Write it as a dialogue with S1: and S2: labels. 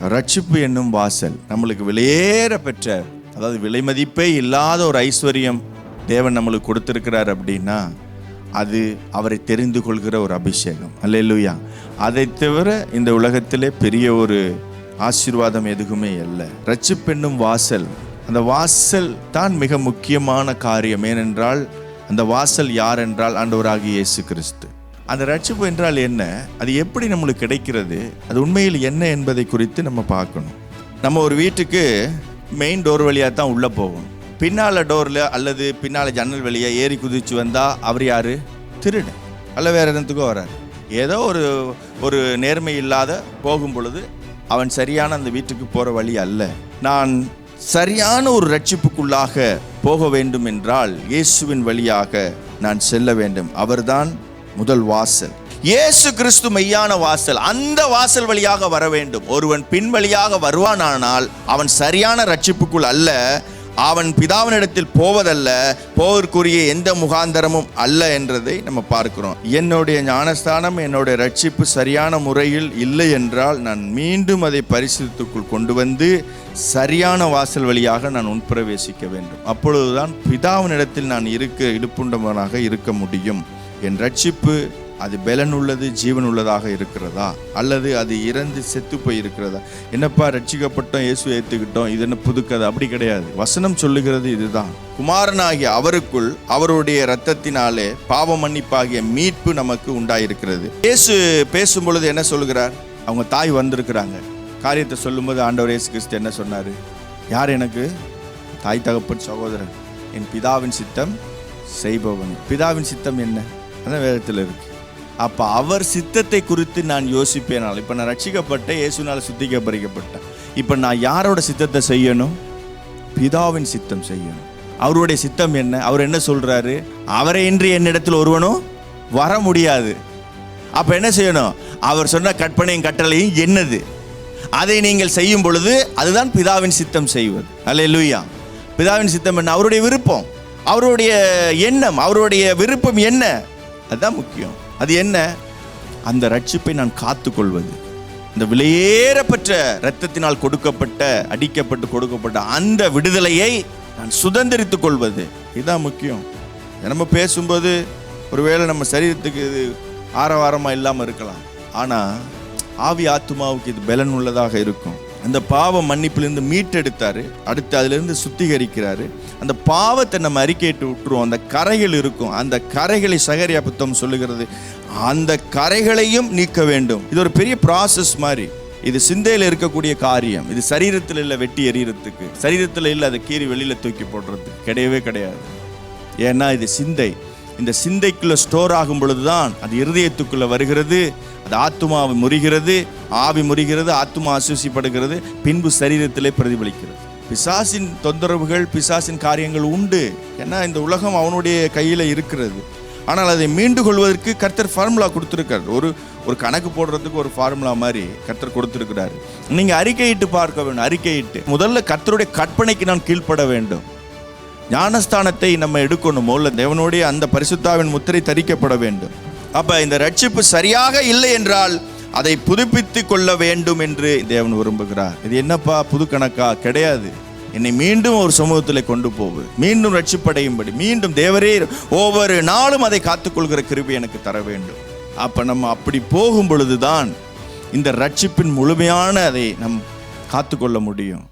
S1: ரட்சிப்பு என்னும் வாசல் நம்மளுக்கு விலையேற பெற்ற, அதாவது விலை மதிப்பே இல்லாத ஒரு ஐஸ்வர்யம் தேவன் நம்மளுக்கு கொடுத்திருக்கிறார் அப்படின்னா அது அவரை தெரிந்து கொள்கிற ஒரு அபிஷேகம். அல்லேலூயா. அதை தவிர இந்த உலகத்திலே பெரிய ஒரு ஆசீர்வாதம் எதுவுமே இல்லை. ரட்சிப்பு என்னும் வாசல், அந்த வாசல் தான் மிக முக்கியமான காரியம். ஏனென்றால் அந்த வாசல் யார் என்றால் ஆண்டவராகிய இயேசு கிறிஸ்து. அந்த ரட்சிப்பு என்றால் என்ன, அது எப்படி நம்மளுக்கு கிடைக்கிறது, அது உண்மையில் என்ன என்பதை குறித்து நம்ம பார்க்கணும். நம்ம ஒரு வீட்டுக்கு மெயின் டோர் வழியாக தான் உள்ளே போகணும். பின்னால் டோரில் அல்லது பின்னால் ஜன்னல் வழியாக ஏறி குதிச்சு வந்தால் அவர் யார்? திருடு அல்ல வேறு இடத்துக்கோ வரார். ஏதோ ஒரு நேர்மை இல்லாத போகும் பொழுது அவன் சரியான அந்த வீட்டுக்கு போகிற வழி அல்ல. நான் சரியான ஒரு ரட்சிப்புக்குள்ளாக போக வேண்டும் என்றால் இயேசுவின் வழியாக நான் செல்ல வேண்டும். அவர்தான் முதல் வாசல். இயேசு கிறிஸ்து மெய்யான வாசல். அந்த வாசல் வழியாக வர வேண்டும். ஒருவன் பின் வழியாக வருவானானால் அவன் சரியான ரட்சிப்புக்குள் அல்ல, அவன் பிதாவினிடத்தில் போவதல்ல, போவதற்குரிய எந்த முகாந்தரமும் அல்ல என்றதை நம்ம பார்க்கிறோம். என்னுடைய ஞானஸ்தானம், என்னுடைய ரட்சிப்பு சரியான முறையில் இல்லை என்றால் நான் மீண்டும் அதை பரிசுத்தத்துக்குள் கொண்டு வந்து சரியான வாசல் வழியாக நான் உட்பிரவேசிக்க வேண்டும். அப்பொழுதுதான் பிதாவினிடத்தில் நான் இடுப்புண்டவனாக இருக்க முடியும். என் ரட்சிப்பு அது பலன் உள்ளது, ஜீவன் உள்ளதாக இருக்கிறதா, அல்லது அது இறந்து செத்து போய் இருக்கிறதா? என்னப்பா ரட்சிக்கப்பட்டோம், இயேசு ஏற்றுக்கிட்டோம், இது என்ன புதுக்கதை? அப்படி கிடையாது. வசனம் சொல்லுகிறது இதுதான். குமாரனாகிய அவருக்குள் அவருடைய இரத்தத்தினாலே பாவ மன்னிப்பாகிய மீட்பு நமக்கு உண்டாயிருக்கிறது. இயேசு பேசும் பொழுது என்ன சொல்லுகிறார்? அவங்க தாய் வந்திருக்கிறாங்க. காரியத்தை சொல்லும்போது ஆண்டவர் இயேசு கிறிஸ்து என்ன சொன்னார்? யார் எனக்கு தாய், தகப்பன், சகோதரன்? என் பிதாவின் சித்தம் செய்பவன். பிதாவின் சித்தம் என்ன? அதான் வேதத்தில் இருக்கு. அப்போ அவர் சித்தத்தை குறித்து நான் யோசிப்பேனால், இப்போ நான் ரட்சிக்கப்பட்டேன், இயேசுனால் சுத்திகரிக்கப்பட்டேன். இப்போ நான் யாரோட சித்தத்தை செய்யணும்? பிதாவின் சித்தம் செய்யணும். அவருடைய சித்தம் என்ன? அவர் என்ன சொல்றாரு? அவரை இன்றி என்னிடத்தில் ஒருவனும் வர முடியாது. அப்போ என்ன செய்யணும்? அவர் சொன்ன கற்பனையும் கட்டளையும் என்னது? அதை நீங்கள் செய்யும் பொழுது அதுதான் பிதாவின் சித்தம் செய்வது. அல்லேலூயா. பிதாவின் சித்தம் என்ன? அவருடைய விருப்பம், அவருடைய எண்ணம், அவருடைய விருப்பம் என்ன? அதுதான் முக்கியம். அது என்ன? அந்த ரட்சிப்பை நான் காத்து கொள்வது, இந்த விலையேறப்பெற்ற இரத்தத்தினால் கொடுக்கப்பட்ட, அடிக்கப்பட்டு கொடுக்கப்பட்ட அந்த விடுதலையை நான் சுதந்திரித்துக் கொள்வது. இதுதான் முக்கியம். நம்ம பேசும்போது ஒருவேளை நம்ம சரீரத்துக்கு இது ஆரவாரமாக இல்லாமல் இருக்கலாம், ஆனால் ஆவி ஆத்துமாவுக்கு இது பலன் உள்ளதாக இருக்கும். அந்த பாவ மன்னிப்பிலிருந்து மீட்டெடுத்தாரு, அடுத்து அதிலிருந்து சுத்திகரிக்கிறாரு. அந்த பாவத்தை நம்ம அறிக்கையிட்டு விட்டுருவோம். அந்த கரைகள் இருக்கும், அந்த கரைகளை சகரியா புத்தகம் சொல்லுகிறது, அந்த கரைகளையும் நீக்க வேண்டும். இது ஒரு பெரிய ப்ராசஸ் மாதிரி. இது சிந்தையில் இருக்கக்கூடிய காரியம். இது சரீரத்தில் இல்லை வெட்டி எறிகிறதுக்கு, சரீரத்தில் இல்லை அதை கீறி வெளியில் தூக்கி போடுறதுக்கு கிடையவே கிடையாது. ஏன்னா இது சிந்தை. இந்த சிந்தைக்குள்ள ஸ்டோர் ஆகும் பொழுதுதான் அது இருதயத்துக்குள்ள வருகிறது, அது ஆத்துமாவை முறிகிறது, ஆவி முறிகிறது, ஆத்துமா அசூசிப்படுகிறது, பின்பு சரீரத்திலே பிரதிபலிக்கிறது. பிசாசின் தொந்தரவுகள், பிசாசின் காரியங்கள் உண்டு. ஏன்னா இந்த உலகம் அவனுடைய கையில் இருக்கிறது. ஆனால் அதை மீண்டு கொள்வதற்கு கர்த்தர் ஃபார்முலா கொடுத்துருக்கார். ஒரு கணக்கு போடுறதுக்கு ஒரு ஃபார்முலா மாதிரி கர்த்தர் கொடுத்துருக்கிறாரு. நீங்கள் அறிக்கையிட்டு பார்க்க வேண்டும். அறிக்கையிட்டு முதல்ல கர்த்தருடைய கற்பனைக்கு நான் கீழ்ப்பட வேண்டும். ஞானஸ்தானத்தை நம்ம எடுக்கணும். முதல்ல தேவனுடைய அந்த பரிசுத்தாவின் முத்திரை தரிக்கப்பட வேண்டும். அப்போ இந்த ரட்சிப்பு சரியாக இல்லை என்றால் அதை புதுப்பித்து கொள்ள வேண்டும் என்று தேவன் விரும்புகிறார். இது என்னப்பா புது கணக்கா? கிடையாது. என்னை மீண்டும் ஒரு சமூகத்தில் கொண்டு போவது, மீண்டும் ரட்சிப்படையும்படி, மீண்டும் தேவரே ஒவ்வொரு நாளும் அதை காத்துக்கொள்கிற கிருபை எனக்கு தர வேண்டும். அப்போ நம்ம அப்படி போகும் பொழுதுதான் இந்த ரட்சிப்பின் முழுமையான அதை நம் காத்துக்கொள்ள முடியும்.